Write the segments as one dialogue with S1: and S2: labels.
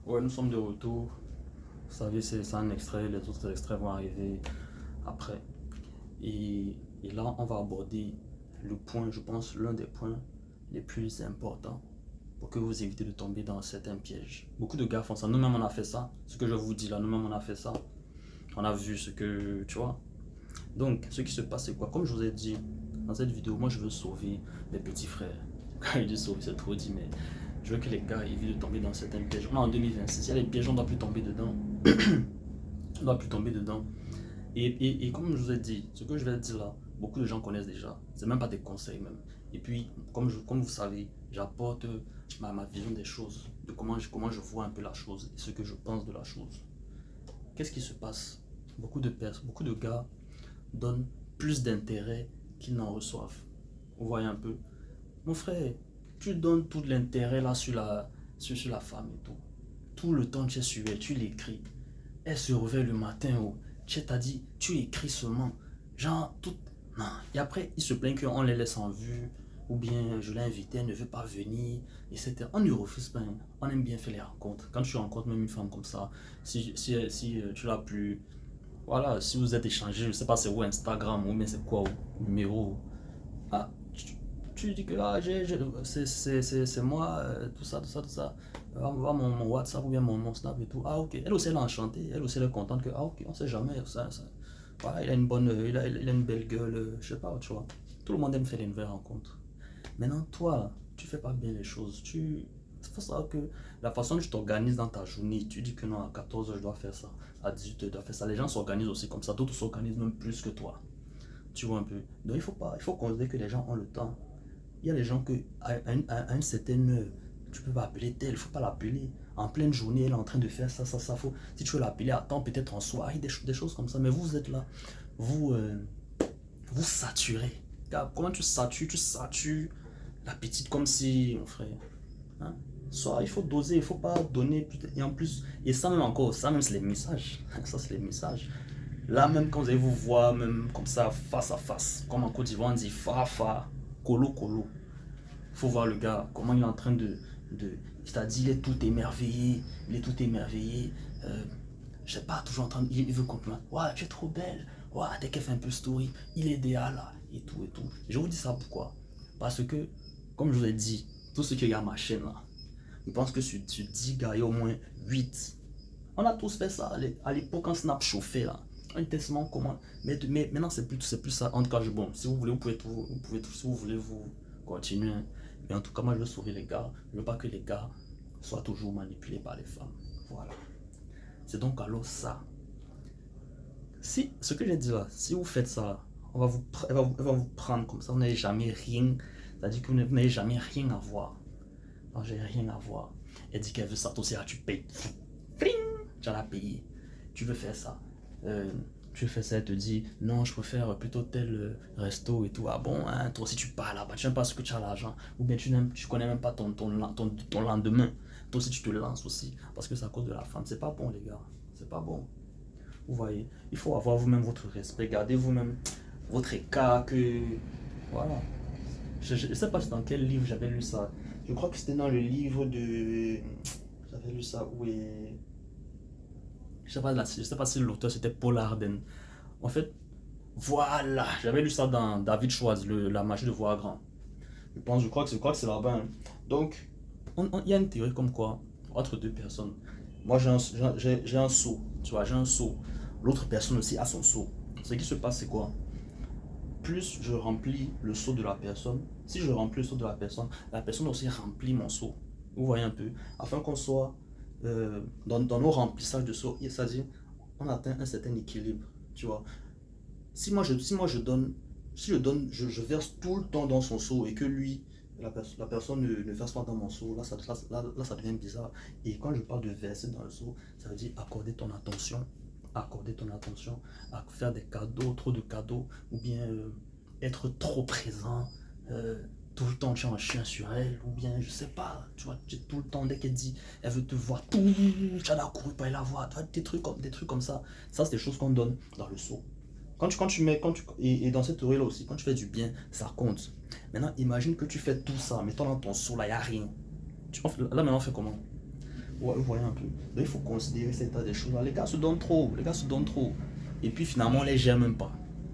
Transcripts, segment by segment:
S1: Ouais, nous sommes de retour. Vous savez, c'est un extrait, les autres extraits vont arriver après. Et là, on va aborder le point, je pense, l'un des points les plus importants pour que vous évitez de tomber dans certains pièges. Beaucoup de gars font ça. Nous-mêmes, on a fait ça. Ce que je vous dis là, nous-mêmes, on a fait ça. On a vu ce que, tu vois. Donc, ce qui se passe, c'est quoi? Comme je vous ai dit dans cette vidéo, moi, je veux sauver mes petits frères. Quand il dit sauver, c'est trop dit, mais je veux que les gars évitent de tomber dans certains pièges. On est en 2026, il y a des pièges, on ne doit plus tomber dedans. On ne doit plus tomber dedans. Et comme je vous ai dit, ce que je vais dire là, beaucoup de gens connaissent déjà. C'est même pas des conseils même. Et puis, comme vous savez, j'apporte ma vision des choses, de comment je vois un peu la chose et ce que je pense de la chose. Qu'est-ce qui se passe? Beaucoup de gars donnent plus d'intérêt qu'ils n'en reçoivent. Vous voyez un peu? Mon frère, tu donnes tout l'intérêt là sur la femme et tout. Tout le temps tu es sur elle, tu l'écris. Elle se réveille le matin, oh, tu t'as dit, tu écris seulement. Genre, tout. Non. Et après, il se plaint qu'on les laisse en vue, ou bien je l'ai invité, elle ne veut pas venir, etc. On ne refuse pas. Hein. On aime bien faire les rencontres. Quand tu rencontres même une femme comme ça, si tu l'as plus. Voilà, si vous êtes échangé, je ne sais pas c'est où Instagram, ou bien c'est quoi, ou numéro. Ah, tu dis que ah, c'est moi, tout ça, tout ça, tout ça. Va mon WhatsApp ou bien mon Snap et tout. Ah, ok. Elle aussi, elle est enchantée. Elle aussi, elle est contente que, ah, ok, on sait jamais. Voilà, il a une bonne, il a une belle gueule, je sais pas, tu vois. Tout le monde aime faire les nouvelles rencontres. Maintenant, toi, tu fais pas bien les choses. C'est pour ça que la façon dont tu t'organises dans ta journée, tu dis que non, à 14h, je dois faire ça. À 18h, je dois faire ça. Les gens s'organisent aussi comme ça. D'autres s'organisent même plus que toi. Tu vois un peu. Donc, il faut considérer que les gens ont le temps. Il y a des gens que à une certaine heure, tu peux pas appeler tel, il faut pas l'appeler. En pleine journée, elle est en train de faire ça, ça, ça. Faut, si tu veux l'appeler, attends peut-être en soirée, des choses comme ça. Mais vous êtes là, vous, vous saturez. Comment tu satures? Tu satures la petite comme si, mon frère. Hein? Soit il faut doser, il faut pas donner. Et en plus, et ça même encore, ça même c'est les messages. Ça c'est les messages. Là même quand vous allez vous voir, même comme ça, face à face, comme en Côte d'Ivoire, on dit fa fa, colo colo. Faut voir le gars, comment il est en train c'est-à-dire, il est tout émerveillé, il est tout émerveillé. Euh, je sais pas, toujours en train il veut comprendre. Ouais, tu es trop belle. Ouais, dès qu'elle fait un peu story, il est déjà là, et tout, et tout. Je vous dis ça pourquoi? Parce que, comme je vous ai dit, tous ceux qui regardent ma chaîne là, je pense que sur 10 gars, il y a au moins 8. On a tous fait ça à l'époque quand Snap chauffait là. On était tellement comment. Mais maintenant c'est plus ça. En tout cas, bon, si vous voulez, vous pouvez tout, si vous voulez vous continuer. Mais en tout cas, moi je veux sauver les gars. Je veux pas que les gars soient toujours manipulés par les femmes. Voilà. C'est donc alors ça. Si ce que j'ai dit là, si vous faites ça, elle va vous prendre comme ça. Vous n'avez jamais rien. C'est-à-dire que vous n'avez jamais rien à voir. Non, j'ai rien à voir. Elle dit qu'elle veut ça, toi aussi, là, tu payes. Fling, tu as la payé. Tu veux faire ça. Euh, tu fais ça, elle te dit non, je préfère plutôt tel resto et tout. Ah bon, hein, toi aussi tu pars là-bas, tu n'aimes pas ce que tu as l'argent. Ou bien tu connais même pas ton lendemain. Toi aussi tu te lances aussi. Parce que c'est à cause de la femme. C'est pas bon, les gars. C'est pas bon. Vous voyez, il faut avoir vous-même votre respect. Gardez vous-même votre écart que. Voilà. Je ne sais pas dans quel livre j'avais lu ça. Je crois que c'était dans le livre de. J'avais lu ça où est. Je sais pas si l'auteur c'était Paul Arden. En fait, voilà, j'avais lu ça dans David Schwartz, La magie de voir grand. Je crois que c'est là-bas. Hein. Donc, il y a une théorie comme quoi, entre deux personnes, moi j'ai un seau, tu vois, j'ai un seau. L'autre personne aussi a son seau. Ce qui se passe, c'est quoi? Plus je remplis le seau de la personne, si je remplis le seau de la personne aussi remplit mon seau. Vous voyez un peu, afin qu'on soit dans nos remplissages de seau, c'est-à-dire on atteint un certain équilibre, tu vois. Si moi je donne, si je donne, je verse tout le temps dans son seau et que lui, la personne ne verse pas dans mon seau, là, ça devient bizarre. Et quand je parle de verser dans le seau, ça veut dire accorder ton attention, à faire des cadeaux, trop de cadeaux, ou bien être trop présent, euh, tout le temps tu as un chien sur elle, ou bien je sais pas, tu vois, tout le temps dès qu'elle dit, elle veut te voir, tout, tu as la courir pour aller la voir, tu vois, des trucs comme ça. Ça, c'est des choses qu'on donne dans le seau. Et dans cette théorie-là aussi, quand tu fais du bien, ça compte. Maintenant, imagine que tu fais tout ça, mais toi dans ton seau, là, il n'y a rien. Là, maintenant, on fait comment? Ouais, vous voyez un peu. Donc il faut considérer cet état des choses-là. Les gars se donnent trop, les gars se donnent trop. Et puis finalement, on les gère même pas.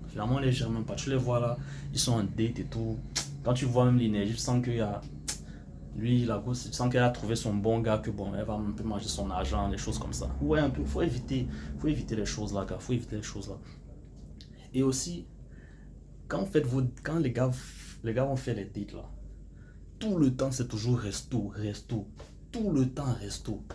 S1: Finalement, on les gère même pas. Tu les vois là, ils sont en date et tout. Quand tu vois même l'énergie, tu sens qu'il y a. Lui, la gosse, tu sens qu'elle a trouvé son bon gars, que bon, elle va un peu manger son argent, des choses comme ça. Ouais, un peu. Faut éviter les choses là, gars. Faut éviter les choses là. Et aussi, quand les gars vont faire les dates là, tout le temps c'est toujours resto, resto. Tout le temps resto.